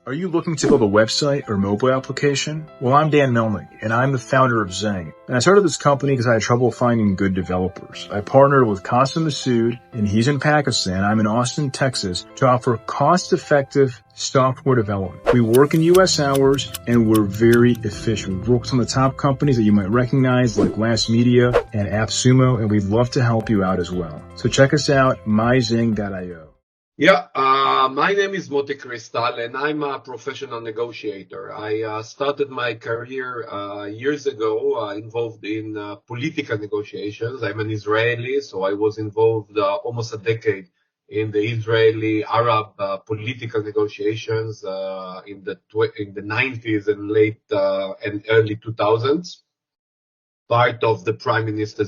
Are you looking to build a website or mobile application? Well, I'm Dan Melnick, and I'm the founder of Zeng. And I started this company because I had trouble finding good developers. I partnered with Qasim Masood, and he's in Pakistan. I'm in Austin, Texas, to offer cost-effective software development. We work in U.S. hours, and we're very efficient. We've worked with some of the top companies that you might recognize, like Blast Media and AppSumo, and we'd love to help you out as well. So check us out, myzeng.io. Yeah, my name is Moty Cristal, and I'm a professional negotiator. I started my career years ago involved in political negotiations. I'm an Israeli, so I was involved almost a decade in the Israeli-Arab political negotiations in the 90s and late and early 2000s. Part of the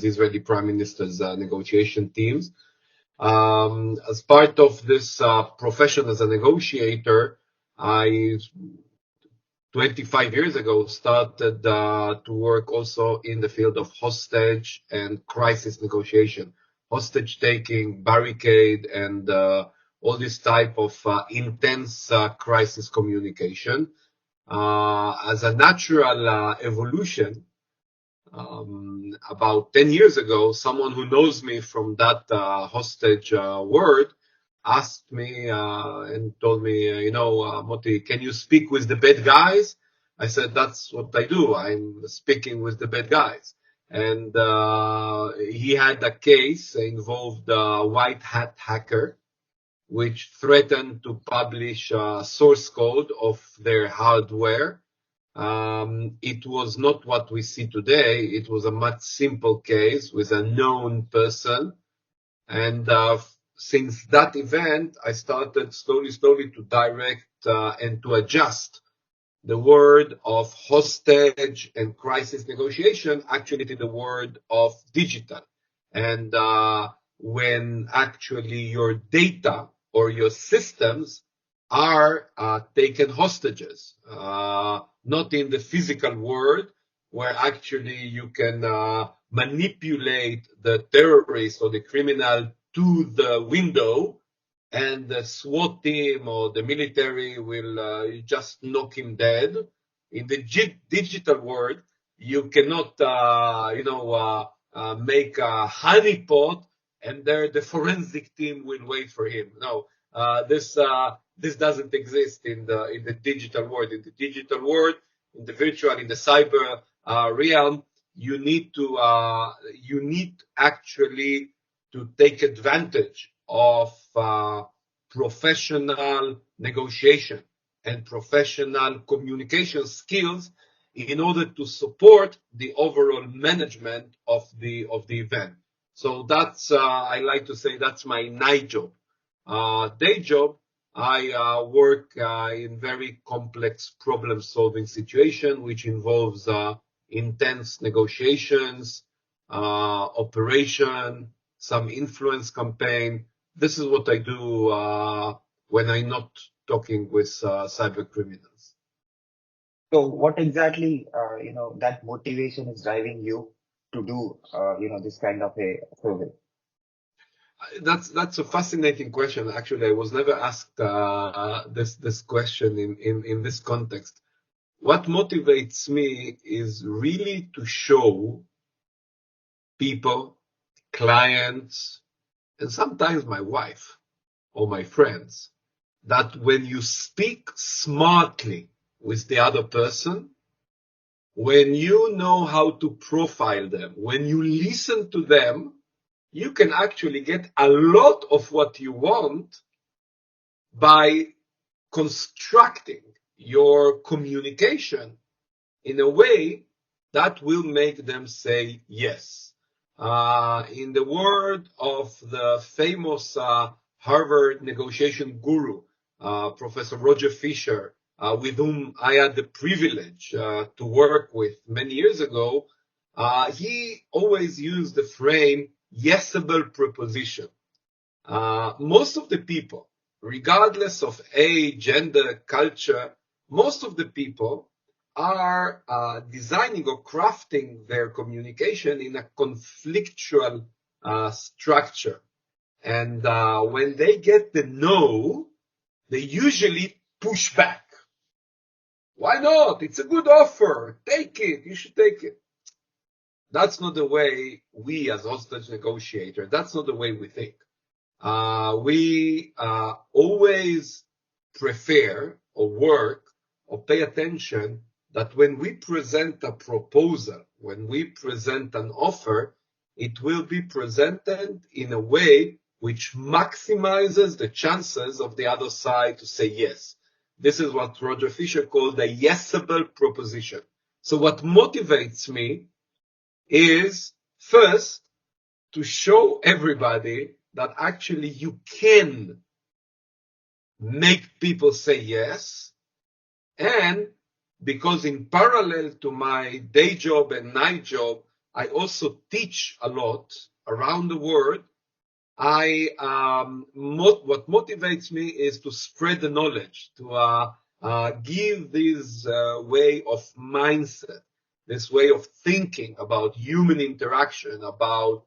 Israeli prime minister's negotiation teams. As part of this profession as a negotiator, I 25 years ago started to work also in the field of hostage and crisis negotiation, hostage taking, barricade, and all this type of intense crisis communication. As a natural evolution, about 10 years ago, someone who knows me from that hostage world asked me and told me, Moty, can you speak with the bad guys? I said, that's what I do. I'm speaking with the bad guys. And he had a case involved a white hat hacker, which threatened to publish source code of their hardware. It was not what we see today. It was a much simple case with a known person. And since that event, I started slowly to direct and to adjust the word of hostage and crisis negotiation actually to the word of digital. And when actually your data or your systems are taken hostages, not in the physical world, where actually you can manipulate the terrorist or the criminal to the window, and the SWAT team or the military will just knock him dead. In the digital world, you cannot, make a honeypot, and there the forensic team will wait for him. No, this doesn't exist in the digital world. In the digital world, in the virtual, in the cyber realm, you need actually to take advantage of professional negotiation and professional communication skills in order to support the overall management of the event. So that's I like to say that's my night job. Day job, I work in very complex problem-solving situation, which involves intense negotiations, operation, some influence campaign. This is what I do when I'm not talking with cyber criminals. So what exactly, that motivation is driving you to do, this kind of a survey? That's a fascinating question. Actually, I was never asked this question in this context. What motivates me is really to show people, clients, and sometimes my wife or my friends, that when you speak smartly with the other person, when you know how to profile them, when you listen to them, you can actually get a lot of what you want by constructing your communication in a way that will make them say yes. In the word of the famous Harvard negotiation guru, Professor Roger Fisher, with whom I had the privilege to work with many years ago, he always used the frame yesable preposition. Most of the people, regardless of age, gender, culture, most of the people are designing or crafting their communication in a conflictual structure. And when they get the no, they usually push back. Why not? It's a good offer. Take it. You should take it. That's not the way we as hostage negotiators, that's not the way we think. We always prefer or work or pay attention that when we present a proposal, when we present an offer, it will be presented in a way which maximizes the chances of the other side to say yes. This is what Roger Fisher called a yesable proposition. So what motivates me is first to show everybody that actually you can make people say yes. And because in parallel to my day job and night job, I also teach a lot around the world. What motivates me is to spread the knowledge, to give this way of mindset, this way of thinking about human interaction, about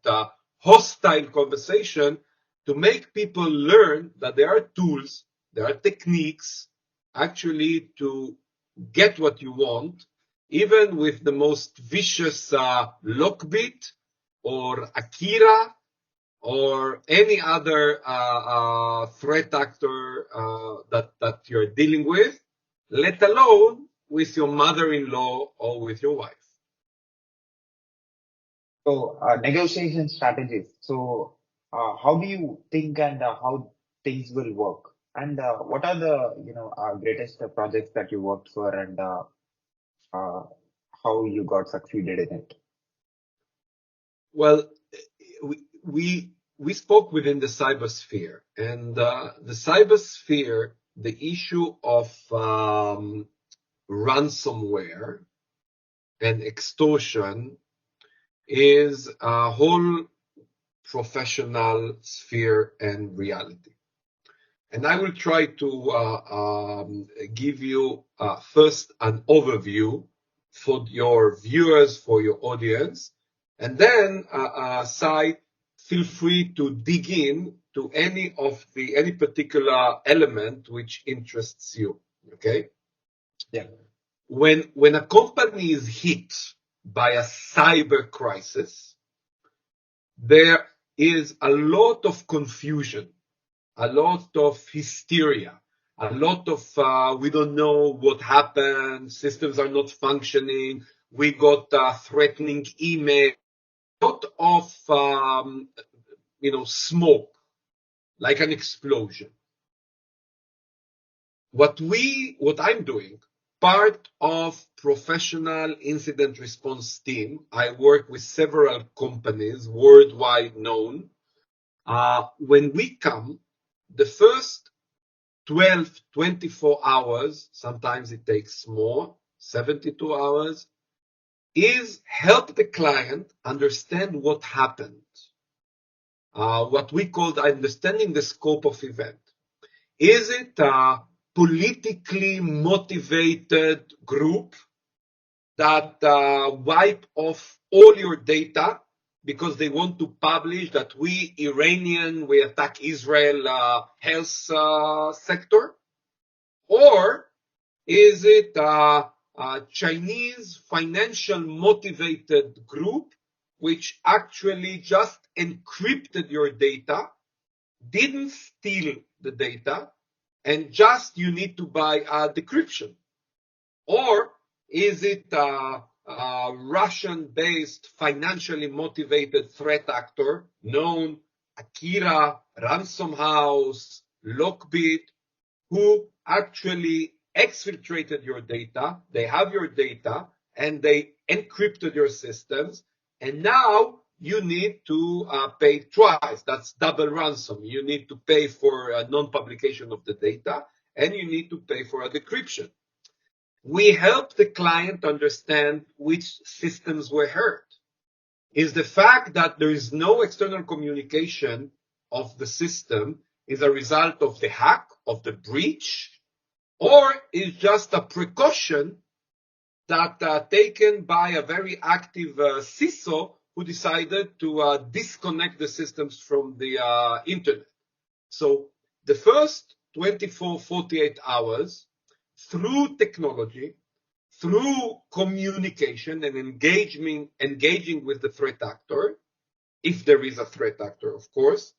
hostile conversation, to make people learn that there are tools, there are techniques, actually to get what you want, even with the most vicious Lockbit or Akira or any other threat actor that you're dealing with, let alone with your mother-in-law or with your wife. So, negotiation strategies. So, how do you think and how things will work? And what are the greatest projects that you worked for, and uh, how you got succeeded in it? Well, we spoke within the cybersphere, and the cybersphere, the issue of ransomware and extortion is a whole professional sphere and reality. And I will try to give you first an overview for your viewers, for your audience, and then Sai, feel free to dig in to any particular element which interests you. Okay? Yeah. When a company is hit by a cyber crisis, there is a lot of confusion, a lot of hysteria, a lot of we don't know what happened, systems are not functioning, we got threatening email, a lot of smoke, like an explosion. What I'm doing, part of professional incident response team, I work with several companies worldwide known. When we come, the first 12, 24 hours, sometimes it takes more, 72 hours, is help the client understand what happened. What we call understanding the scope of event. Is it a politically motivated group that wipe off all your data because they want to publish that we attack Israel health sector? Or is it a Chinese financial motivated group which actually just encrypted your data, didn't steal the data, and just you need to buy a decryption? Or is it a Russian-based, financially motivated threat actor known Akira, Ransom House, Lockbit, who actually exfiltrated your data, they have your data, and they encrypted your systems, and now you need to pay twice. That's double ransom. You need to pay for a non-publication of the data, and you need to pay for a decryption. We help the client understand which systems were hurt. Is the fact that there is no external communication of the system is a result of the hack, of the breach, or is just a precaution that taken by a very active CISO who decided to disconnect the systems from the internet? So the first 24, 48 hours, through technology, through communication and engaging with the threat actor, if there is a threat actor, of course.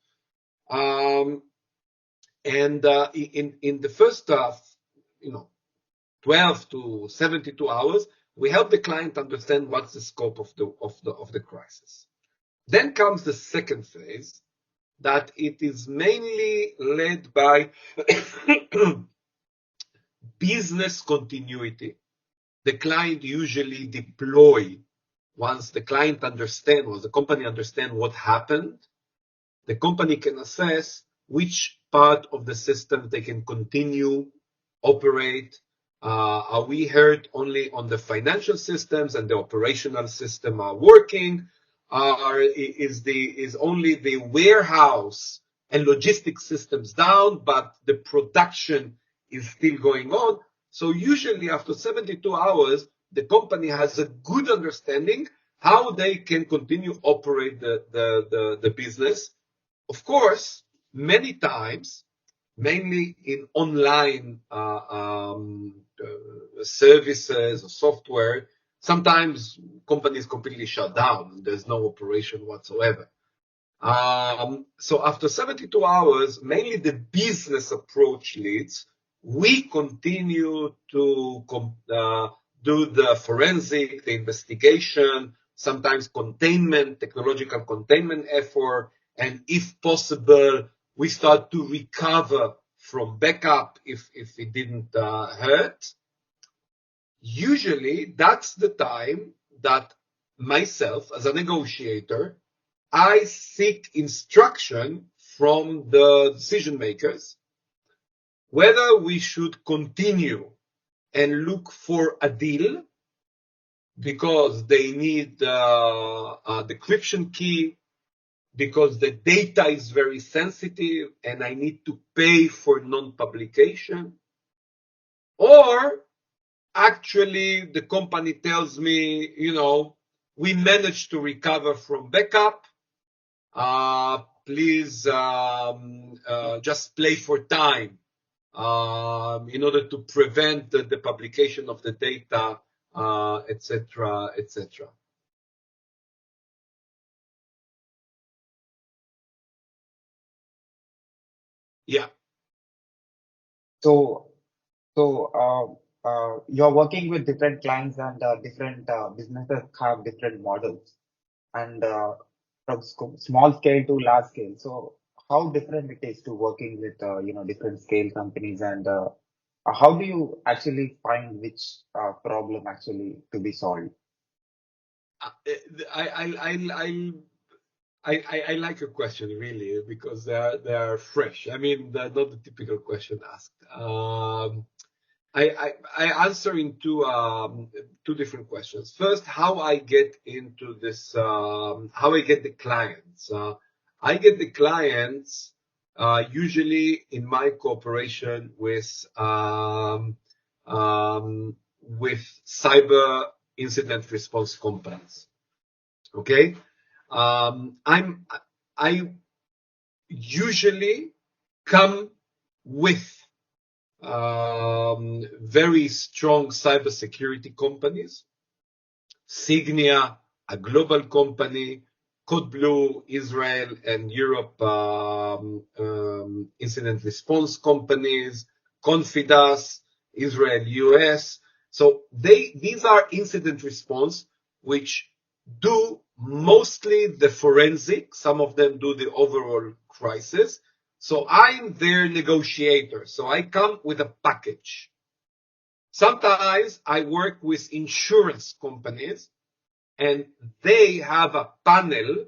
In the first, 12 to 72 hours, we help the client understand what's the scope of the crisis. Then comes the second phase, that it is mainly led by business continuity. The client usually deploy once the client understands, or the company understands what happened. The company can assess which part of the system they can continue, operate. Are we hurt only on the financial systems and the operational system are working? Is only the warehouse and logistics systems down, but the production is still going on? So usually after 72 hours, the company has a good understanding how they can continue operate the business. Of course, many times, mainly in online services or software, sometimes companies completely shut down. There's no operation whatsoever. So after 72 hours, mainly the business approach leads. We continue to do the forensic, the investigation, sometimes containment, technological containment effort, and if possible, we start to recover from backup if it didn't hurt. Usually, that's the time that myself, as a negotiator, I seek instruction from the decision makers whether we should continue and look for a deal because they need the decryption key, because the data is very sensitive and I need to pay for non-publication, or actually the company tells me, we managed to recover from backup. Please just play for time in order to prevent the publication of the data, etc., etc. Yeah. So you're working with different clients and different businesses have different models, and from small scale to large scale. So how different it is to working with different scale companies, and how do you actually find which problem actually to be solved? I like your question really, because they are fresh. I mean, they're not the typical question asked. I answer in two different questions. First, how I get into this, how I get the clients. I get the clients usually in my cooperation with cyber incident response companies. Okay, I usually come with very strong cybersecurity companies. Signia, a global company, Code Blue, Israel and Europe incident response companies, Confidas, Israel, US. So these are incident response which do mostly the forensic. Some of them do the overall crisis. So I'm their negotiator. So I come with a package. Sometimes I work with insurance companies and they have a panel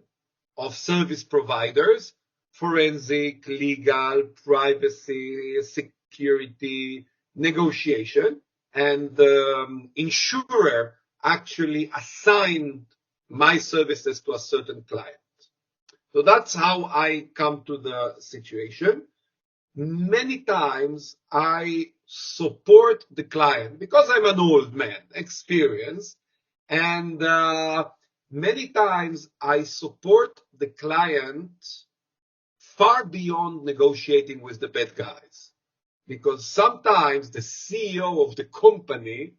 of service providers, forensic, legal, privacy, security, negotiation, and the insurer actually assigned my services to a certain client. So that's how I come to the situation. Many times I support the client because I'm an old man, experienced, and many times I support the client far beyond negotiating with the bad guys. because sometimes the CEO of the company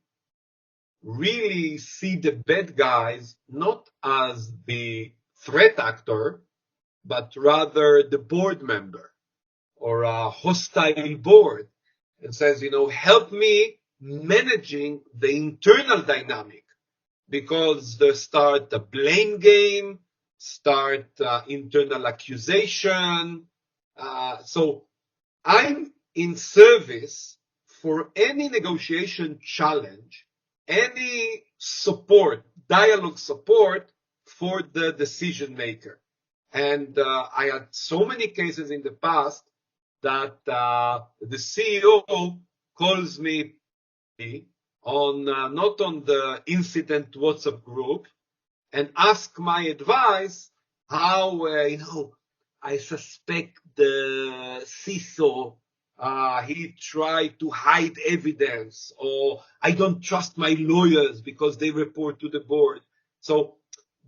really see the bad guys not as the threat actor, but rather the board member or a hostile board, and says, help me managing the internal dynamic, because they start a blame game, start internal accusation. So I'm in service for any negotiation challenge, any support, dialogue support for the decision maker. And I had so many cases in the past that the CEO calls me on not on the incident WhatsApp group and ask my advice how, I suspect the CISO, he tried to hide evidence, or I don't trust my lawyers because they report to the board. So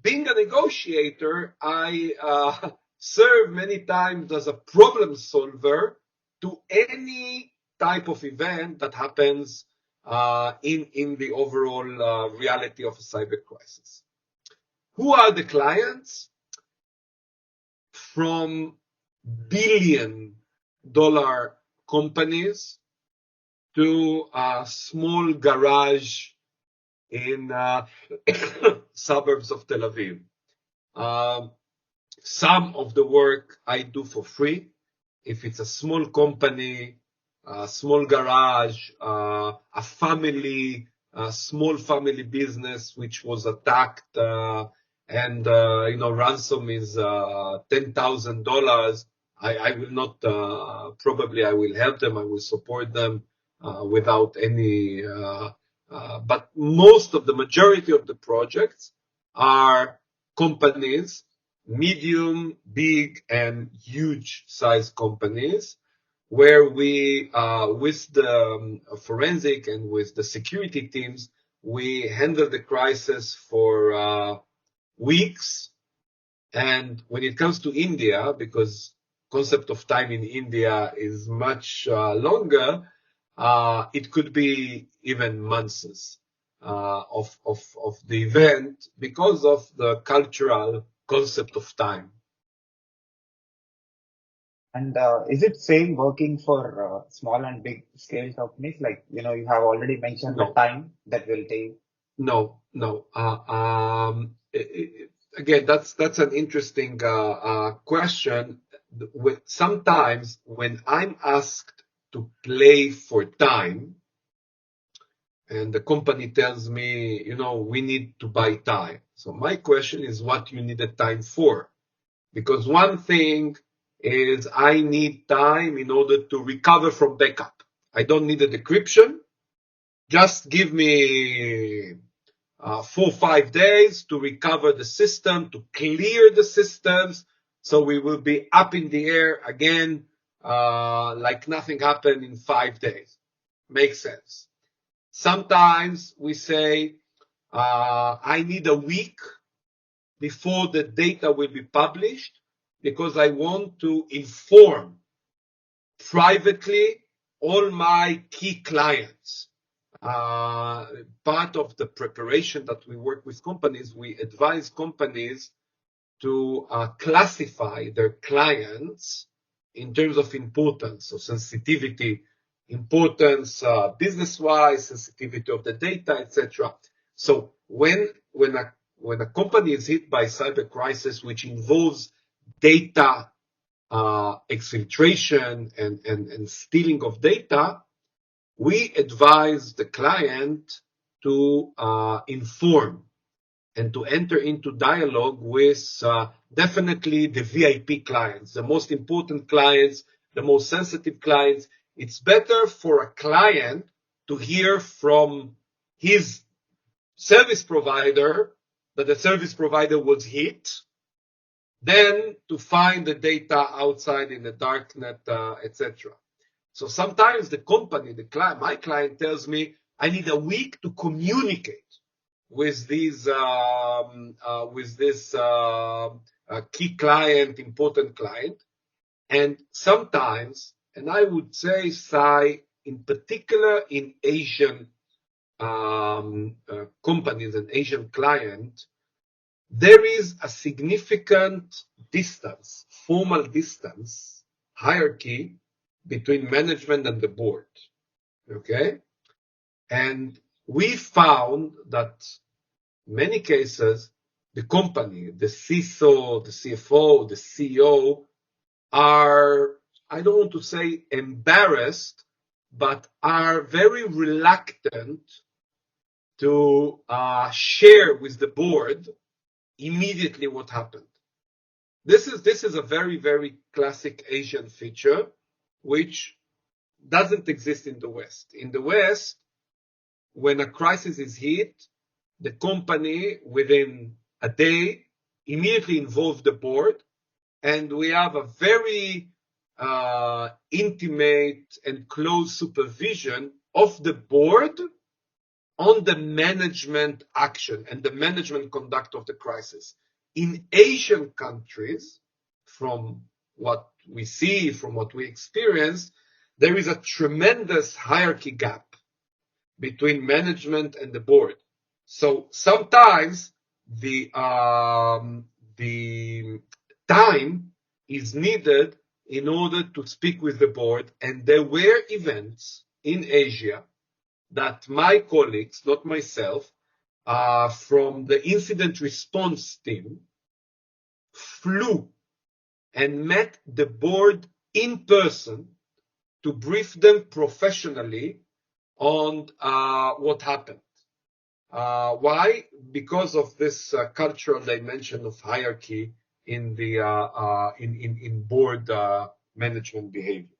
being a negotiator, I serve many times as a problem solver to any type of event that happens in the overall reality of a cyber crisis. Who are the clients? From billion-dollar companies to a small garage in suburbs of Tel Aviv. Some of the work I do for free. If it's a small company, a small garage, a small family business which was attacked, and ransom is $10,000, I will not, probably I will help them, I will support them without any, but most of the majority of the projects are companies, medium, big, and huge size companies, where we, with the forensic and with the security teams, we handle the crisis for weeks. And when it comes to India, because concept of time in India is much longer, it could be even months of the event because of the cultural concept of time. And is it same working for small and big scale companies? Like, you have already mentioned the No. time that will take. No. Again, that's an interesting question. Sometimes when I'm asked to play for time, and the company tells me, we need to buy time. So my question is, what you need the time for? Because one thing is I need time in order to recover from backup. I don't need a decryption. Just give me 4 or 5 days to recover the system, to clear the systems, so we will be up in the air again, like nothing happened in 5 days. Makes sense. Sometimes we say, I need a week before the data will be published, because I want to inform privately all my key clients. Part of the preparation that we work with companies, we advise companies to classify their clients in terms of importance, so sensitivity, importance, business-wise, sensitivity of the data, etc. So when a company is hit by cyber crisis, which involves data exfiltration and stealing of data, we advise the client to inform and to enter into dialogue with definitely the VIP clients, the most important clients, the most sensitive clients. It's better for a client to hear from his service provider that the service provider was hit than to find the data outside in the darknet, etc. So sometimes the company, my client tells me, I need a week to communicate with this key client, important client. And sometimes and I would say, Sai, in particular in Asian companies and Asian clients, there is a significant distance, formal distance, hierarchy between management and the board. Okay? And we found that many cases, the company, the CISO, the CFO, the CEO are, I don't want to say embarrassed, but are very reluctant to share with the board immediately what happened. This is a very, very classic Asian feature, which doesn't exist in the West. In the West, when a crisis is hit, the company within a day immediately involves the board, and we have a very intimate and close supervision of the board on the management action and the management conduct of the crisis. In Asian countries, from what we see, from what we experience, there is a tremendous hierarchy gap between management and the board. So sometimes the time is needed in order to speak with the board, and there were events in Asia that my colleagues, not myself, from the incident response team, flew and met the board in person to brief them professionally on what happened. Why? Because of this cultural dimension of hierarchy in the in board management behavior.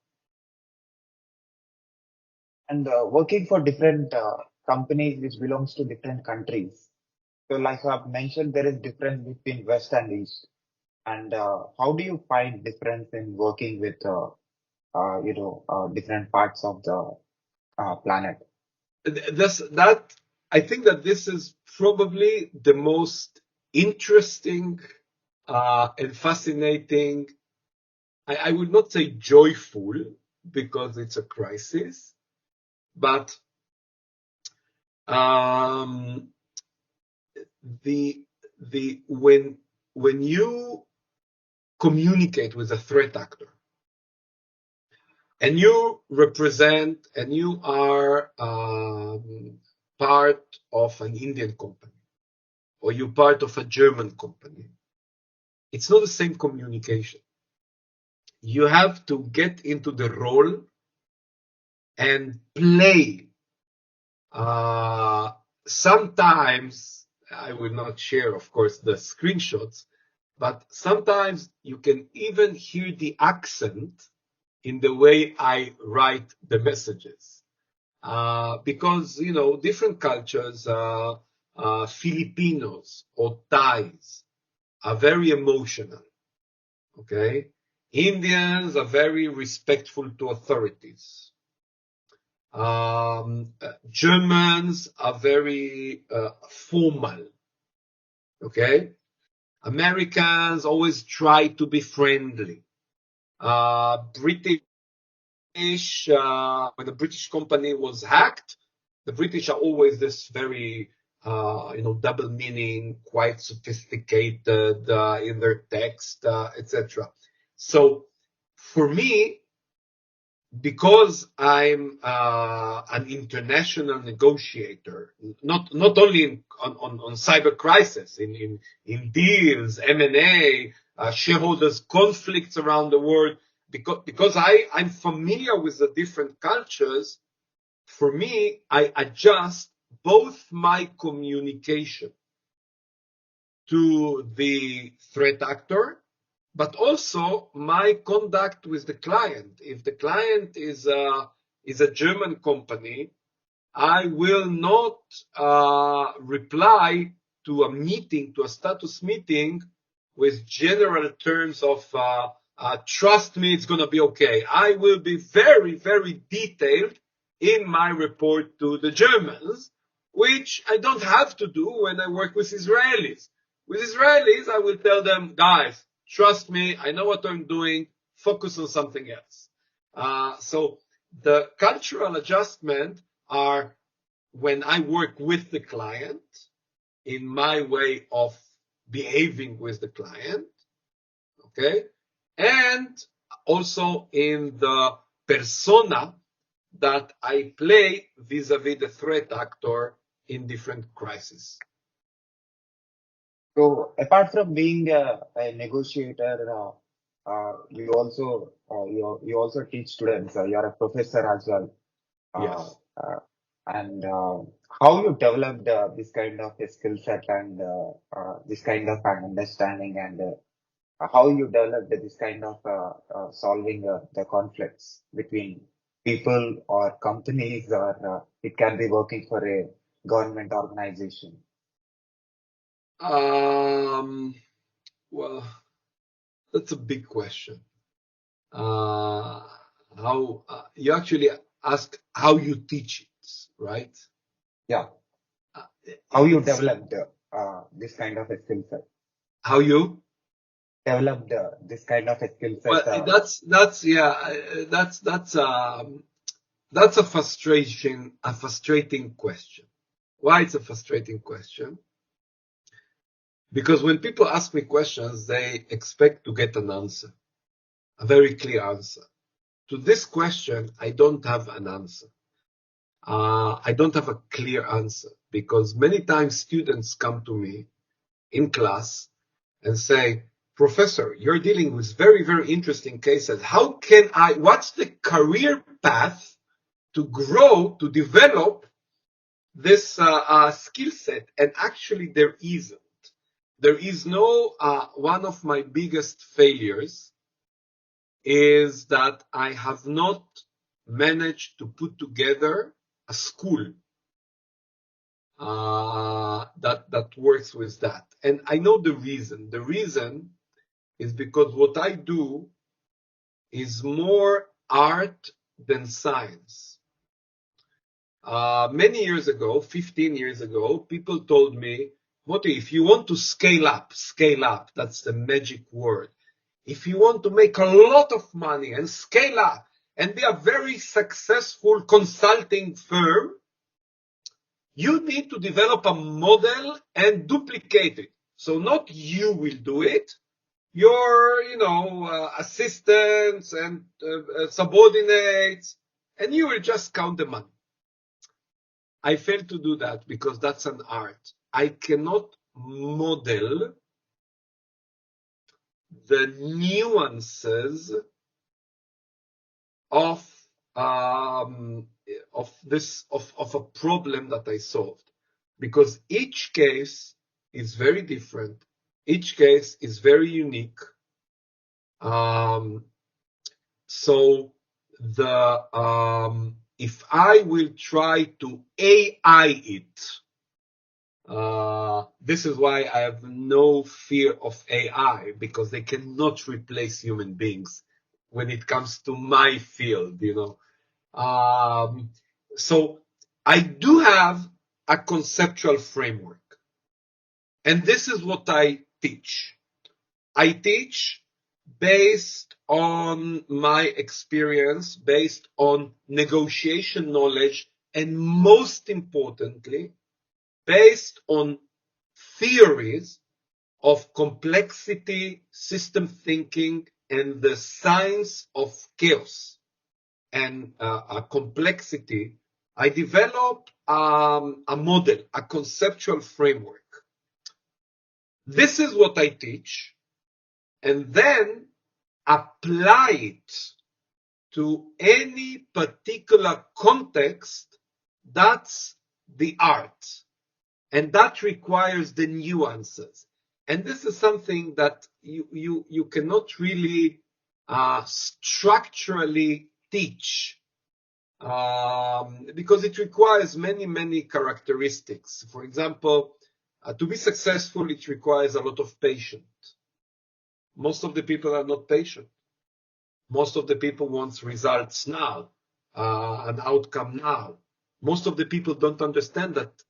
And working for different companies which belongs to different countries. So like I've mentioned, there is difference between West and East. And how do you find difference in working with, different parts of the planet? I think that this is probably the most interesting and fascinating. I would not say joyful because it's a crisis, but when you communicate with a threat actor and you represent and you are part of an Indian company or you're part of a German company, it's not the same communication. You have to get into the role and play. Sometimes, I will not share, of course, the screenshots, but sometimes you can even hear the accent in the way I write the messages. Because, different cultures, Filipinos or Thais are very emotional, okay? Indians are very respectful to authorities. Germans are very formal, okay? Americans always try to be friendly. British, when the British company was hacked, the British are always this very, double meaning, quite sophisticated in their text, etc. So for me, because I'm an international negotiator, not only on cyber crisis, in deals, M&A, shareholders conflicts around the world, because I'm familiar with the different cultures. For me, I adjust both my communication to the threat actor, but also my conduct with the client. If the client is a German company, I will not reply to a status meeting with general terms of trust me, it's going to be okay. I will be very, very detailed in my report to the Germans, which I don't have to do when I work with Israelis. With Israelis, I will tell them, guys, trust me, I know what I'm doing, focus on something else. So the cultural adjustment are when I work with the client in my way of behaving with the client, okay? And also in the persona that I play vis-a-vis the threat actor in different crises. So apart from being a negotiator, you also teach students. You're a professor as well. Yes. And how you developed this kind of a skill set and this kind of an understanding, and how you developed this kind of solving the conflicts between people or companies, or it can be working for a government organization. Well, that's a big question. How you actually ask how you teach it, right? Yeah. Uh, How you it's developed this kind of a skill set? how you Developed this kind of a skill well set? that's yeah that's a frustrating question. Why it's a frustrating question? Because when people ask me questions, they expect to get an answer, a very clear answer. To this question, I don't have an answer. I don't have a clear answer because many times students come to me in class and say, Professor, you're dealing with very, very interesting cases. What's the career path to grow, to develop this skill set? And actually there isn't. There is no, one of my biggest failures is that I have not managed to put together a school that works with that. And I know the reason. The reason is because what I do is more art than science. Many years ago, 15 years ago, people told me, Moty, if you want to scale up, that's the magic word. If you want to make a lot of money and scale up and be a very successful consulting firm, you need to develop a model and duplicate it. So not you will do it, your, assistants and subordinates, and you will just count the money. I fail to do that because that's an art. I cannot model the nuances of a problem that I solved, because each case is very different. Each case is very unique. So if I will try to AI it, this is why I have no fear of AI, because they cannot replace human beings when it comes to my field, So I do have a conceptual framework, and this is what I teach. I teach based on my experience, based on negotiation knowledge, and most importantly, based on theories of complexity, system thinking, and the science of chaos and complexity. I developed a model, a conceptual framework. This is what I teach, and then apply it to any particular context. That's the art. And that requires the nuances. And this is something that you cannot really structurally teach, because it requires many, many characteristics. For example, to be successful, it requires a lot of patience. Most of the people are not patient. Most of the people want results now, an outcome now. Most of the people don't understand that,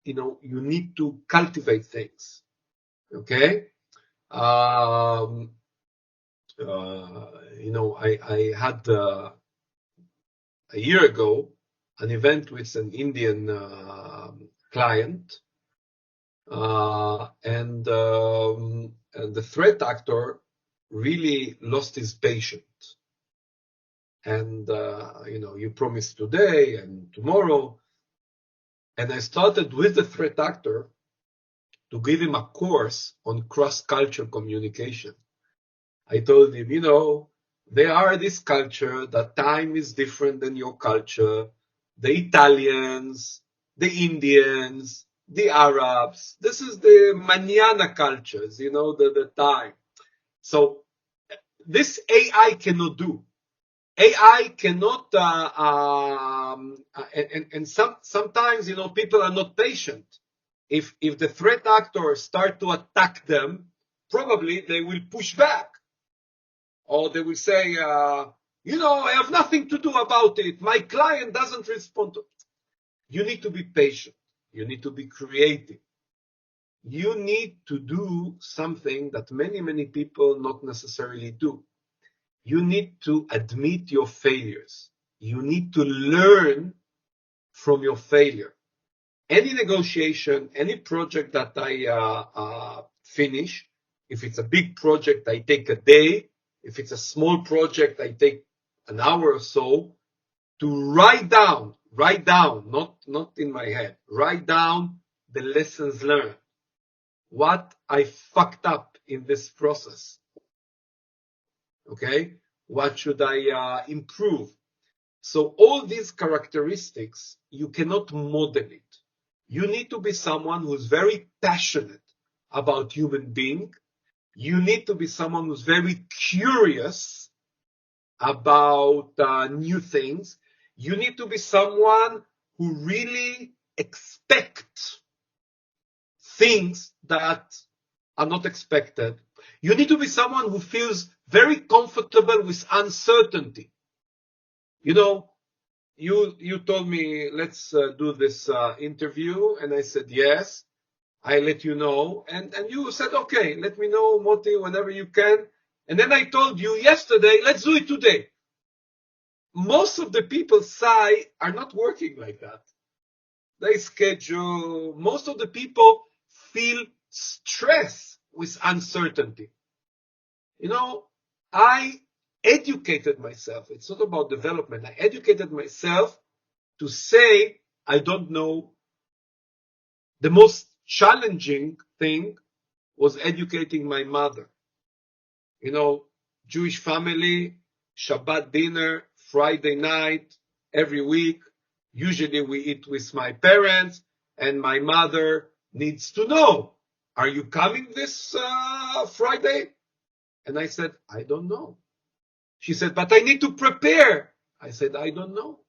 you need to cultivate things. Okay? I had a year ago an event with an Indian client, and the threat actor really lost his patient. And you promised today and tomorrow, and I started with the threat actor to give him a course on cross-culture communication. I told him, there are this culture, that time is different than your culture. The Italians, the Indians, the Arabs, this is the manana cultures, the time. So this AI cannot do. AI cannot, and sometimes, people are not patient. If the threat actors start to attack them, probably they will push back. Or they will say, I have nothing to do about it. My client doesn't respond to it. You need to be patient. You need to be creative. You need to do something that many, many people not necessarily do. You need to admit your failures. You need to learn from your failure. Any negotiation, any project that I finish, if it's a big project, I take a day. If it's a small project, I take an hour or so to write down, not in my head, write down the lessons learned, what I fucked up in this process. Okay? What should I improve? So all these characteristics, you cannot model it. You need to be someone who's very passionate about human being. You need to be someone who's very curious about new things. You need to be someone who really expects things that are not expected. You need to be someone who feels very comfortable with uncertainty. You told me, let's do this interview, and I said yes. I let you know, and you said okay, let me know, Moty, whenever you can. And then I told you yesterday, let's do it today. Most of the people are not working like that. They schedule. Most of the people feel stress with uncertainty. I educated myself. It's not about development. I educated myself to say, I don't know. The most challenging thing was educating my mother. Jewish family, Shabbat dinner, Friday night, every week. Usually we eat with my parents, and my mother needs to know, are you coming this Friday? And I said, I don't know. She said, but I need to prepare. I said, I don't know.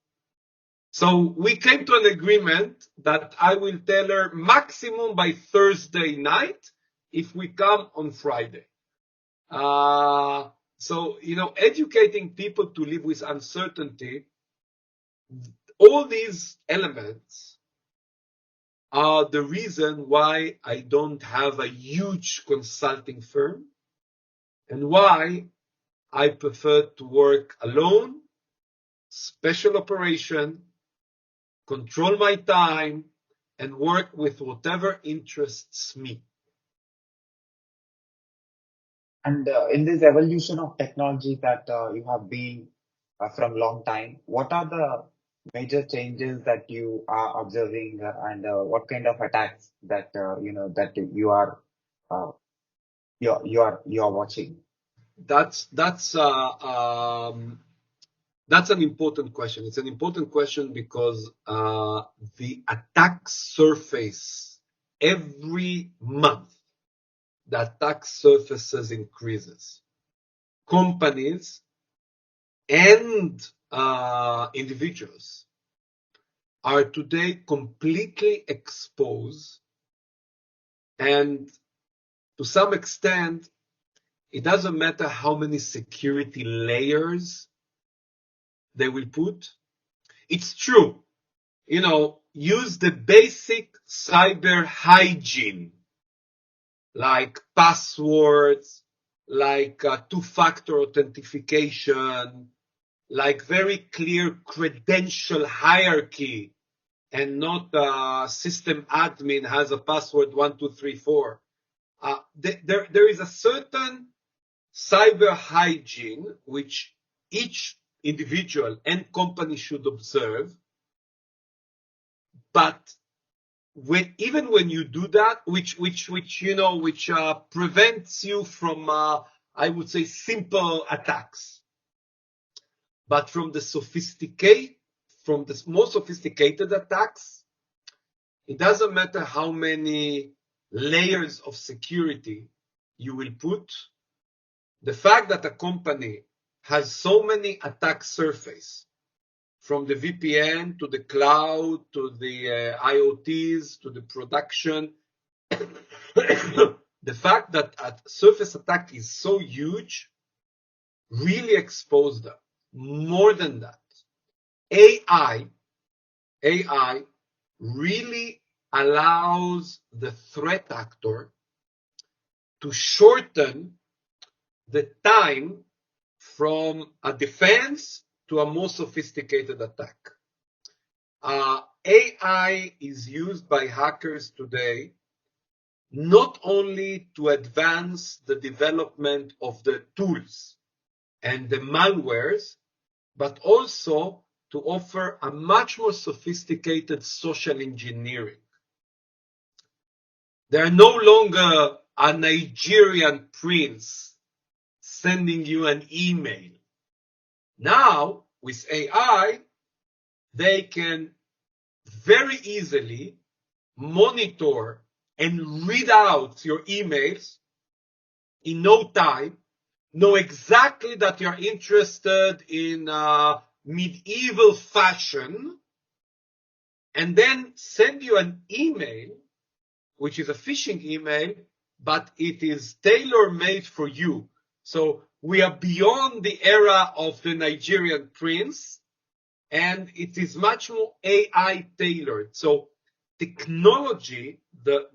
So we came to an agreement that I will tell her maximum by Thursday night if we come on Friday. So, educating people to live with uncertainty, all these elements are the reason why I don't have a huge consulting firm and why I prefer to work alone, special operation, control my time, and work with whatever interests me. And in this evolution of technology that you have been from long time, what are the major changes that you are observing, and what kind of attacks that that you are watching? That's an important question. It's an important question because the attack surface every month, the attack surfaces increases. Companies and individuals are today completely exposed, and to some extent, it doesn't matter how many security layers they will put. It's true. Use the basic cyber hygiene, like passwords, like two-factor authentication, like very clear credential hierarchy, and not system admin has a password 1234. There is a certain cyber hygiene which each individual and company should observe, but even when you do that, which prevents you from, I would say, simple attacks, but from the more sophisticated attacks, it doesn't matter how many layers of security you will put. The fact that a company has so many attack surface, from the VPN to the cloud to the IoTs to the production, the fact that a surface attack is so huge really exposed them. More than that, AI really allows the threat actor to shorten the time from a defense to a more sophisticated attack. AI is used by hackers today not only to advance the development of the tools and the malwares, but also to offer a much more sophisticated social engineering. They are no longer a Nigerian prince sending you an email. Now, with AI, they can very easily monitor and read out your emails in no time, know exactly that you're interested in medieval fashion, and then send you an email, which is a phishing email, but it is tailor-made for you. So we are beyond the era of the Nigerian prince, and it is much more AI tailored. So technology, the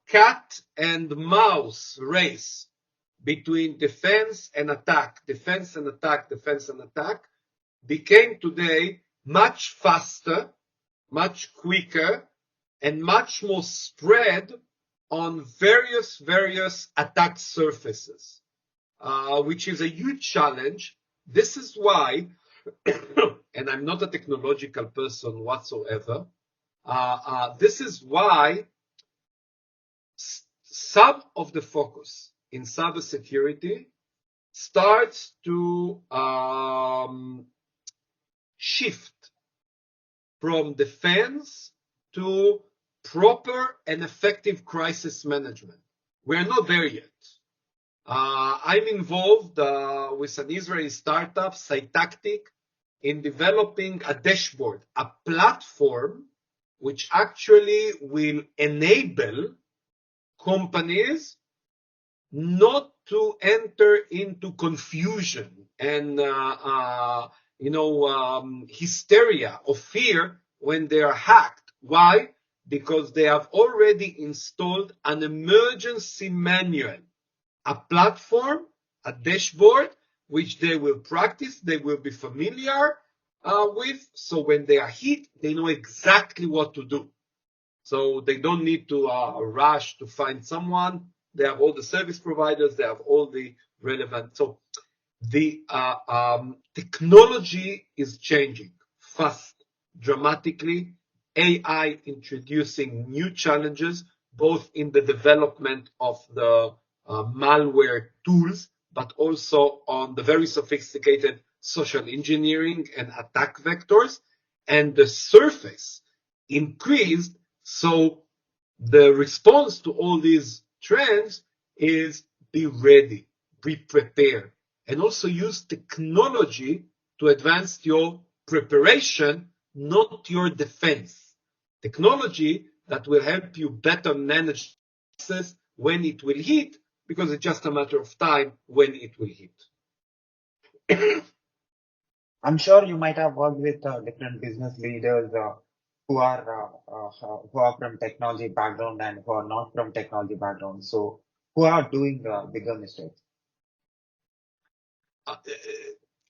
cat and mouse race between defense and attack, became today much faster, much quicker, and much more spread on various attack surfaces, which is a huge challenge. This is why, and I'm not a technological person whatsoever, this is why some of the focus in cybersecurity starts to shift from defense to proper and effective crisis management. We're not there yet. I'm involved with an Israeli startup, Cytactic, in developing a dashboard, a platform which actually will enable companies not to enter into confusion and hysteria or fear when they are hacked. Why? Because they have already installed an emergency manual, a platform, a dashboard, which they will practice, they will be familiar with. So when they are hit, they know exactly what to do. So they don't need to rush to find someone. They have all the service providers. They have all the relevant. So the technology is changing fast, dramatically. AI introducing new challenges, both in the development of the malware tools, but also on the very sophisticated social engineering and attack vectors. And the surface increased. So the response to all these trends is be ready, be prepared, and also use technology to advance your preparation, not your defense. Technology that will help you better manage access when it will hit, because it's just a matter of time when it will hit. I'm sure you might have worked with different business leaders who are from technology background and who are not from technology background. So who are doing bigger mistakes?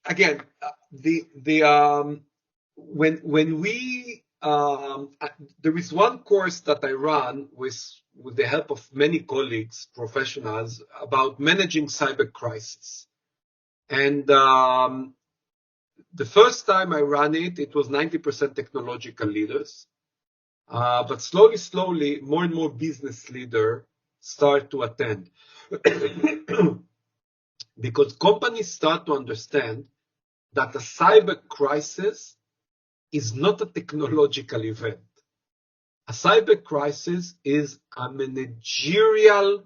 Again, when we there is one course that I run with the help of many colleagues, professionals, about managing cyber crisis. And the first time I ran it, it was 90% technological leaders. But slowly, more and more business leaders start to attend. Because companies start to understand that a cyber crisis is not a technological event. A cyber crisis is a managerial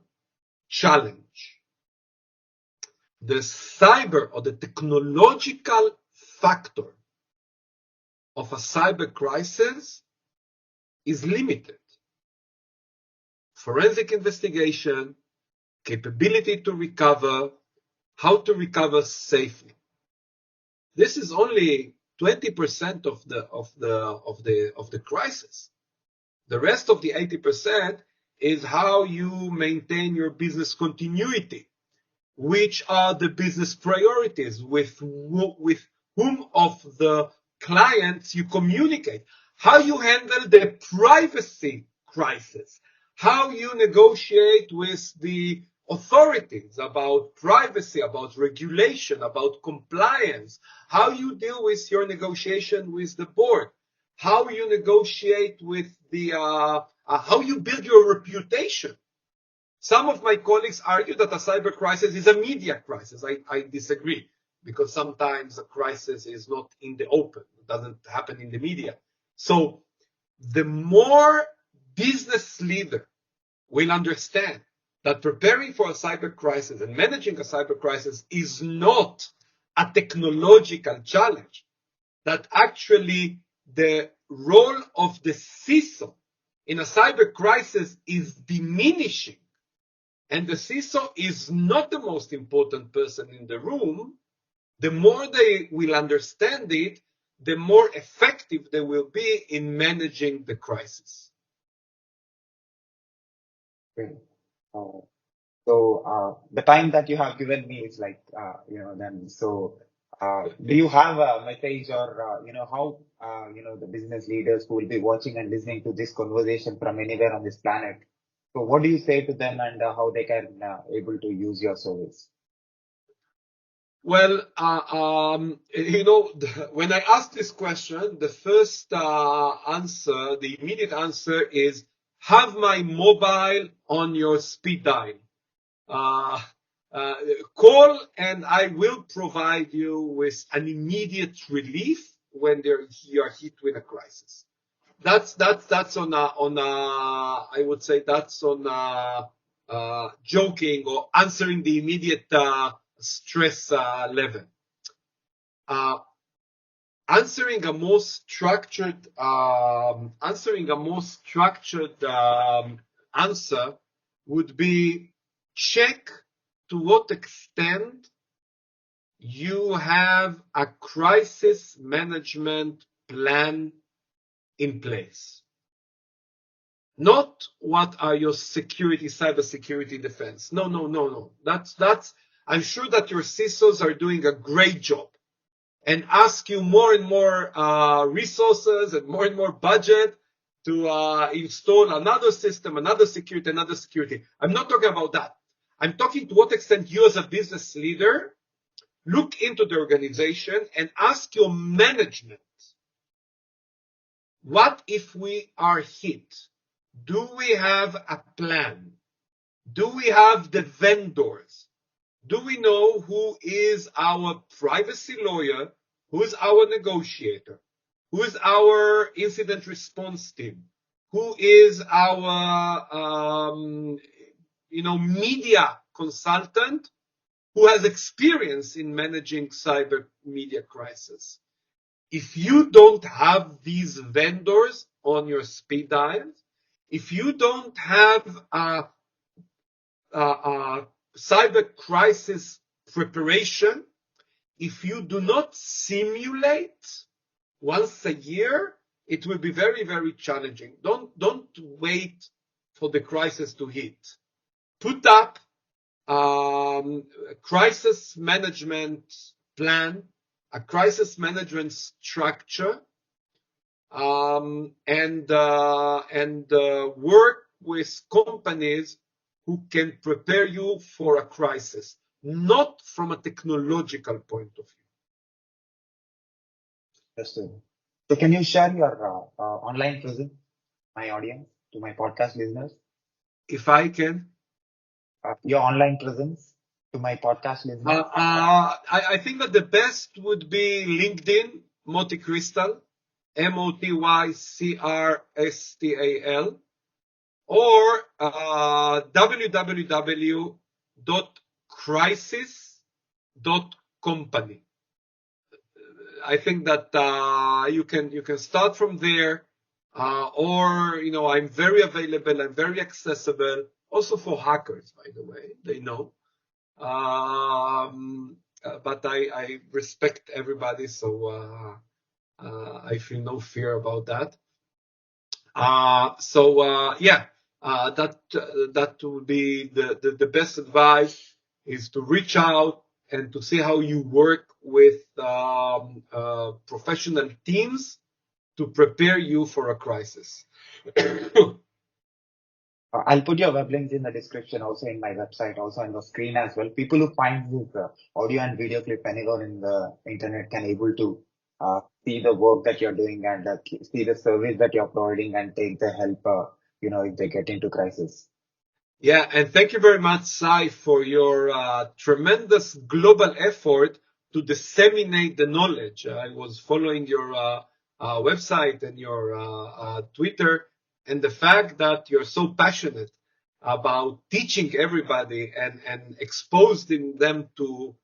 challenge. The cyber or the technological factor of a cyber crisis is limited. Forensic investigation, capability to recover, how to recover safely. This is only 20% of the crisis. The rest of the 80% is how you maintain your business continuity. Which are the business priorities? With whom of the clients you communicate? How you handle the privacy crisis? How you negotiate with the authorities about privacy, about regulation, about compliance? How you deal with your negotiation with the board? How you negotiate with the, how you build your reputation? Some of my colleagues argue that a cyber crisis is a media crisis. I disagree, because sometimes a crisis is not in the open. It doesn't happen in the media. So the more business leader will understand that preparing for a cyber crisis and managing a cyber crisis is not a technological challenge, that actually the role of the CISO in a cyber crisis is diminishing, and the CISO is not the most important person in the room, the more they will understand it, the more effective they will be in managing the crisis. Okay. So the time that you have given me is like, then, so do you have a message or, how, the business leaders who will be watching and listening to this conversation from anywhere on this planet? So what do you say to them, and how they can able to use your service? Well, when I ask this question, the first answer, the immediate answer is, have my mobile on your speed dial. Call and I will provide you with an immediate relief when you are hit with a crisis. That's on I would say that's on joking or answering the immediate stress level. Answering a more structured answer would be, check to what extent you have a crisis management plan in place. Not what are your cybersecurity defense. No. That's, I'm sure that your CISOs are doing a great job and ask you more and more resources and more budget to install another system, another security. I'm not talking about that. I'm talking to what extent you as a business leader look into the organization and ask your management, what if we are hit? Do we have a plan? Do we have the vendors? Do we know who is our privacy lawyer? Who is our negotiator? Who is our incident response team? Who is our, media consultant who has experience in managing cyber media crisis? If you don't have these vendors on your speed dial, if you don't have a cyber crisis preparation, if you do not simulate once a year, it will be very, very challenging. Don't wait for the crisis to hit. Put up crisis management plan, a crisis management structure, and work with companies who can prepare you for a crisis, not from a technological point of view. Understood. So can you share your online presence, my audience, to my podcast listeners? If I can. Your online presence to my podcast listeners? I think that the best would be LinkedIn, Moty Cristal, MOTYCRSTAL, or www.crisis.company. I think that you can start from there, or I'm very available. I'm very accessible, also for hackers, by the way. They know. But I respect everybody, so I feel no fear about that. That would be the best advice, is to reach out and to see how you work with professional teams to prepare you for a crisis. I'll put your web links in the description, also in my website, also on the screen as well. People who find this audio and video clip anywhere in the internet can able to see the work that you're doing and see the service that you're providing and take the help, if they get into crisis. Yeah, and thank you very much, Sai, for your tremendous global effort to disseminate the knowledge. I was following your website and your Twitter, and the fact that you're so passionate about teaching everybody and exposing them to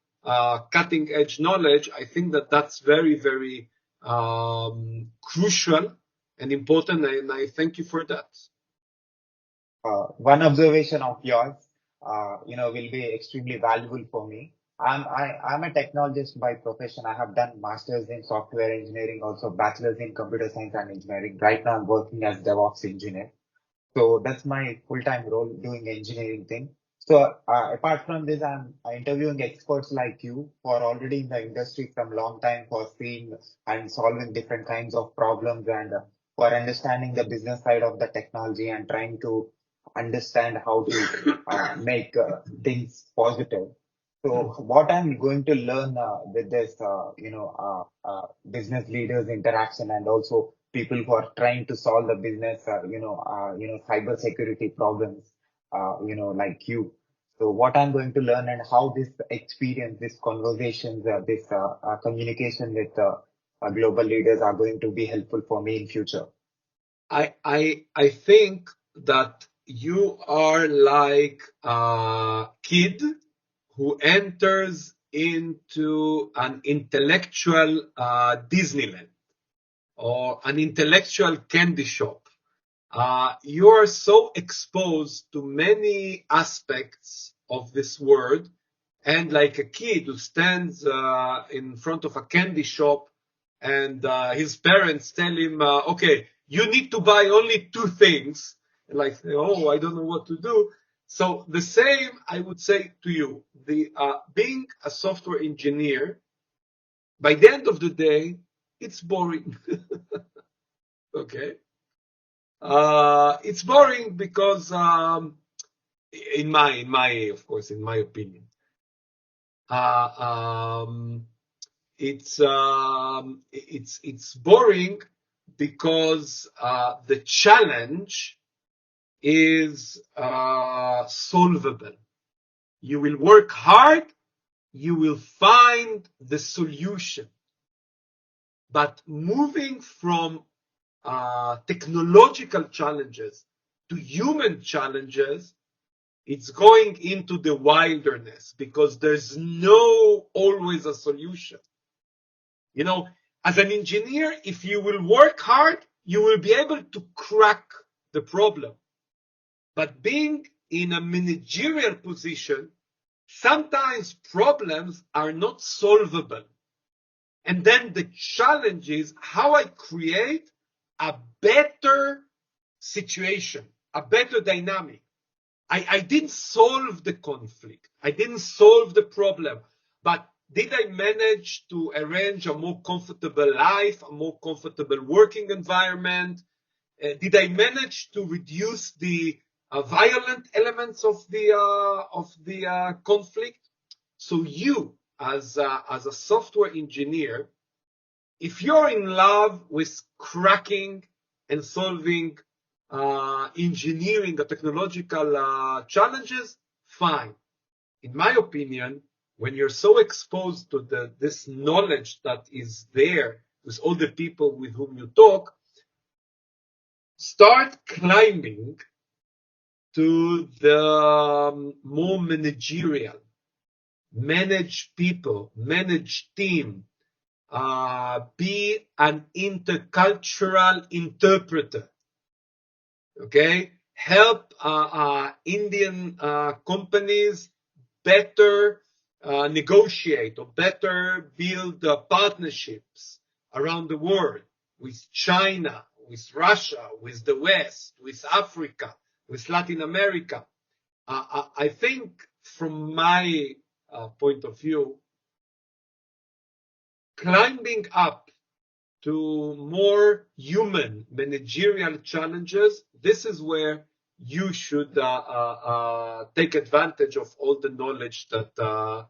cutting edge knowledge, I think that that's very, very crucial and important, and I thank you for that. One observation of yours, will be extremely valuable for me. I'm a technologist by profession. I have done masters in software engineering, also bachelor's in computer science and engineering. Right now I'm working as DevOps engineer. So that's my full-time role, doing engineering thing. So apart from this, I'm interviewing experts like you who are already in the industry from long time, for seeing and solving different kinds of problems, and for understanding the business side of the technology and trying to understand how to make things positive. So what I'm going to learn with this, business leaders interaction, and also people who are trying to solve the business, cyber security problems, like you. So what I'm going to learn, and how this experience, this conversations, this communication with global leaders are going to be helpful for me in future. I think that you are like a kid who enters into an intellectual Disneyland or an intellectual candy shop. You are so exposed to many aspects of this world, and like a kid who stands in front of a candy shop, and his parents tell him, okay, you need to buy only 2 things. And like, oh, I don't know what to do. So the same, I would say to you, being a software engineer, by the end of the day, it's boring. Okay. It's boring because, in my opinion, it's boring because the challenge is solvable. You will work hard, you will find the solution. But moving from technological challenges to human challenges, it's going into the wilderness, because there's no always a solution. As an engineer, if you will work hard, you will be able to crack the problem. But being in a managerial position, sometimes problems are not solvable. And then the challenge is how I create a better situation, a better dynamic. I didn't solve the conflict. I didn't solve the problem. But did I manage to arrange a more comfortable life, a more comfortable working environment? Did I manage to reduce the violent elements of the conflict? So you, as a software engineer, if you're in love with cracking and solving engineering or technological challenges, fine. In my opinion, when you're so exposed to this knowledge that is there with all the people with whom you talk, start climbing to the more managerial, manage people, manage team, be an intercultural interpreter. Okay, help Indian companies better negotiate or better build partnerships around the world with China, with Russia, with the West, with Africa, with Latin America. I think from my point of view, climbing up to more human managerial challenges, this is where you should take advantage of all the knowledge that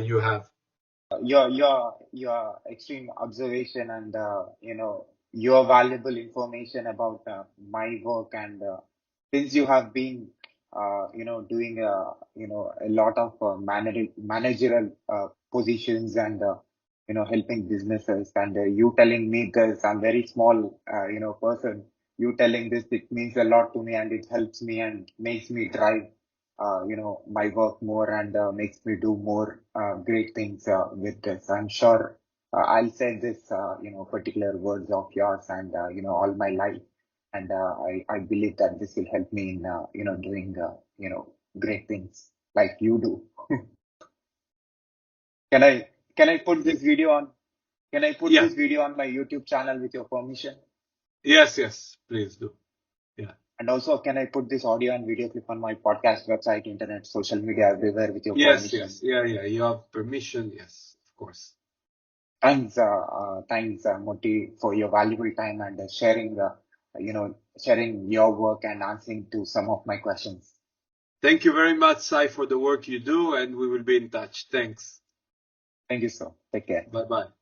you have. Your extreme observation and your valuable information about my work, and since you have been doing a lot of managerial positions, and helping businesses, and you telling me this, I'm very small person, you telling this, it means a lot to me, and it helps me and makes me drive my work more, and makes me do more great things with this. I'm sure I'll say this, particular words of yours, and all my life, and I believe that this will help me in doing great things like you do. Can I put this video on? Can I put this video on my YouTube channel with your permission? Yes, please do. Yeah. And also, can I put this audio and video clip on my podcast, website, internet, social media, everywhere with your permission? Yes. Yeah. You have permission. Yes, of course. Thanks, Moty, for your valuable time and sharing your work and answering to some of my questions. Thank you very much, Sai, for the work you do, and we will be in touch. Thanks. Thank you, sir. Take care. Bye-bye.